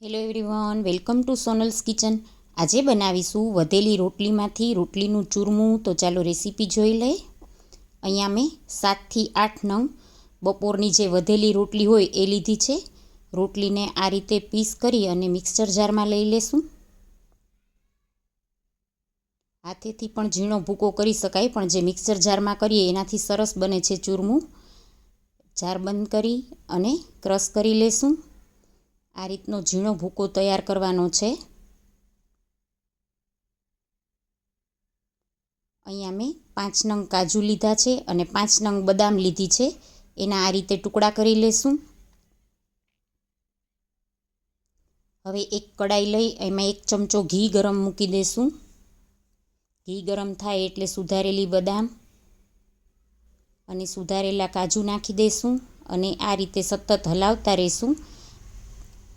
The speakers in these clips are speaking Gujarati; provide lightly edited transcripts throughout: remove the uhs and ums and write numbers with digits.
Hello everyone, welcome to Sonal's kitchen. આજે બનાવીશું વધેલી રોટલીમાંથી રોટલીનું ચૂરમું. તો ચાલો રેસીપી જોઈ લઈએ. અહીંયા મેં 7થી 8 નંગ બપોરની જે વધેલી રોટલી હોય એ લીધી છે. રોટલીને આ રીતે પીસ કરી અને મિક્સર જારમાં લઈ લેશું. હાથેથી પણ ઝીણો ભૂકો કરી શકાય, પણ જે મિક્સર જારમાં કરીએ એનાથી સરસ બને છે ચૂરમું. જાર બંધ કરી અને ક્રશ કરી લેશું. આ રીતનો ઝીણો ભૂકો તૈયાર કરવાનો છે. અહીંયા મેં 5 નંગ કાજુ લીધા છે અને 5 નંગ બદામ લીધી છે. એના આ રીતે ટુકડા કરી લેશું. હવે એક કડાઈ લઈ એમાં 1 ચમચો ઘી ગરમ મૂકી દેશું. ઘી ગરમ થાય એટલે સુધારેલી બદામ અને સુધારેલા કાજુ નાખી દઈશું અને આ રીતે સતત હલાવતા રહીશું.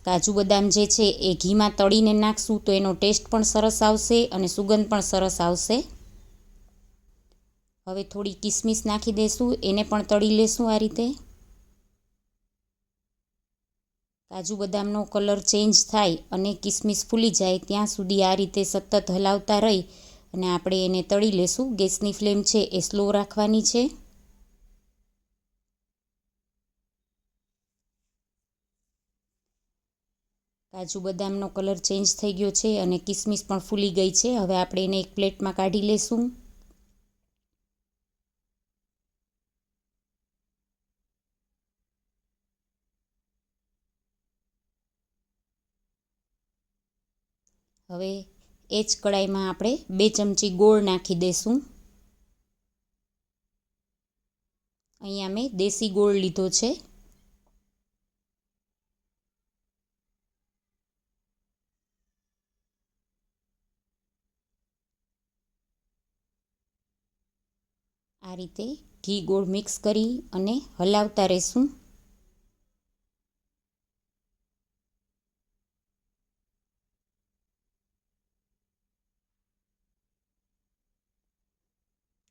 કાજુ બદામ જે છે એ ઘીમાં તળીને નાખશું તો એનો ટેસ્ટ પણ સરસ આવશે અને સુગંધ પણ સરસ આવશે. હવે થોડી કિસમિસ નાખી દઈશું, એને પણ તળી લેશું. આ રીતે કાજુ બદામનો કલર ચેન્જ થાય અને કિસમિસ ફૂલી જાય ત્યાં સુધી આ રીતે સતત હલાવતા રહી અને આપણે એને તળી લેશું. ગેસની ફ્લેમ છે એ સ્લો રાખવાની છે. કાજુ બદામનો કલર ચેન્જ થઈ ગયો છે અને કિસમિસ પણ ફૂલી ગઈ છે. હવે આપણે એને એક પ્લેટમાં કાઢી લેશું. હવે એ જ કડાઈમાં આપણે 2 ચમચી ગોળ નાખી દઈશું. અહીંયા મેં દેશી ગોળ લીધો છે. આ રીતે ઘી ગોળ મિક્સ કરી અને હલાવતા રહેશું.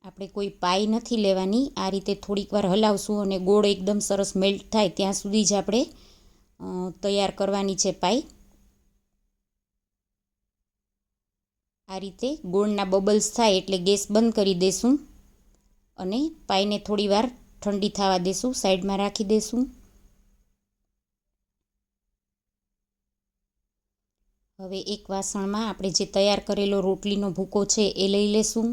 આપણે કોઈ પાઈ નથી લેવાની. આ રીતે થોડીક વાર હલાવશું અને ગોળ એકદમ સરસ મેલ્ટ થાય ત્યાં સુધી જ આપણે તૈયાર કરવાની છે પાઈ. આ રીતે ગોળના બબલ્સ થાય એટલે ગેસ બંધ કરી દઈશું અને પાઈને થોડી વાર ઠંડી થવા દેશું, સાઈડમાં રાખી દઈશું. હવે એક વાસણમાં આપણે જે તૈયાર કરેલો રોટલીનો ભૂકો છે એ લઈ લેશું.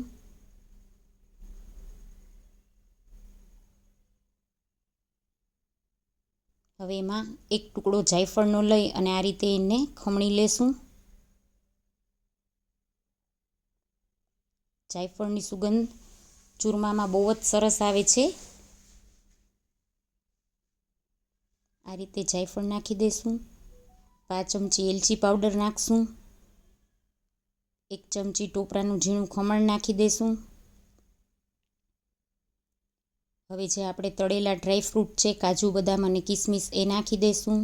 હવે એમાં 1 ટુકડો જાયફળનો લઈ અને આ રીતે એને ખમણી લેશું. જાયફળની સુગંધ ચૂરમામાં બહુ જ સરસ આવે છે. આ રીતે જાયફળ નાખી દઈશું. 5 ચમચી એલચી પાવડર નાખશું. 1 ચમચી ટોપરાનું ઝીણું ખમણ નાખી દઈશું. હવે જે આપણે તળેલા ડ્રાય ફ્રૂટ છે, કાજુ બદામ અને કિસમિસ, એ નાખી દઈશું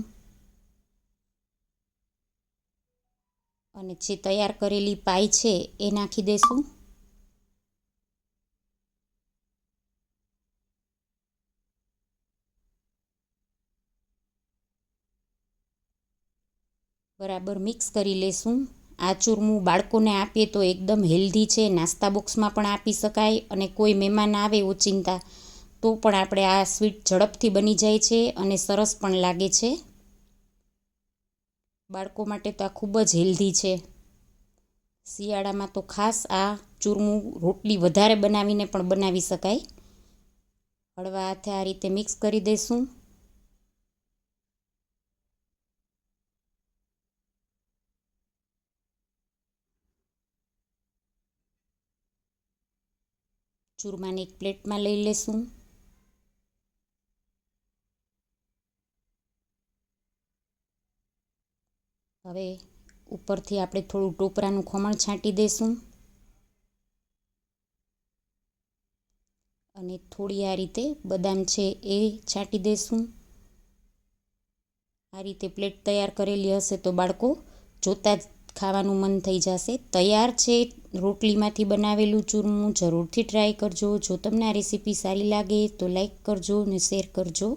અને જે તૈયાર કરેલી પાઈ છે એ નાખી દઈશું. બરાબર મિક્સ કરી લેશું. આ ચૂરમું બાળકોને આપીએ તો એકદમ હેલ્ધી છે. નાસ્તા બોક્સમાં પણ આપી શકાય અને કોઈ મહેમાન આવે ઓચિંતા તો પણ આપણે આ સ્વીટ ઝડપથી બની જાય છે અને સરસ પણ લાગે છે. બાળકો માટે તો આ ખૂબ જ હેલ્ધી છે. શિયાળામાં તો ખાસ આ ચૂરમું રોટલી વધારે બનાવીને પણ બનાવી શકાય. હળવા હાથે આ રીતે મિક્સ કરી દઈશું. ચૂરમાને એક પ્લેટમાં લઈ લેશું. હવે ઉપરથી આપણે થોડું ટોપરાનું ખમણ છાંટી દઈશું અને થોડી આ રીતે બદામ છે એ છાંટી દઈશું. આ રીતે પ્લેટ તૈયાર કરેલી હશે તો બાળકો જોતાં જ ખાવાનું મન થઈ જશે. તૈયાર છે રોટલીમાંથી બનાવેલું ચૂરમું. જરૂરથી ટ્રાય કરજો. જો તમને આ રેસીપી સારી લાગે તો લાઈક કરજો અને શેર કરજો.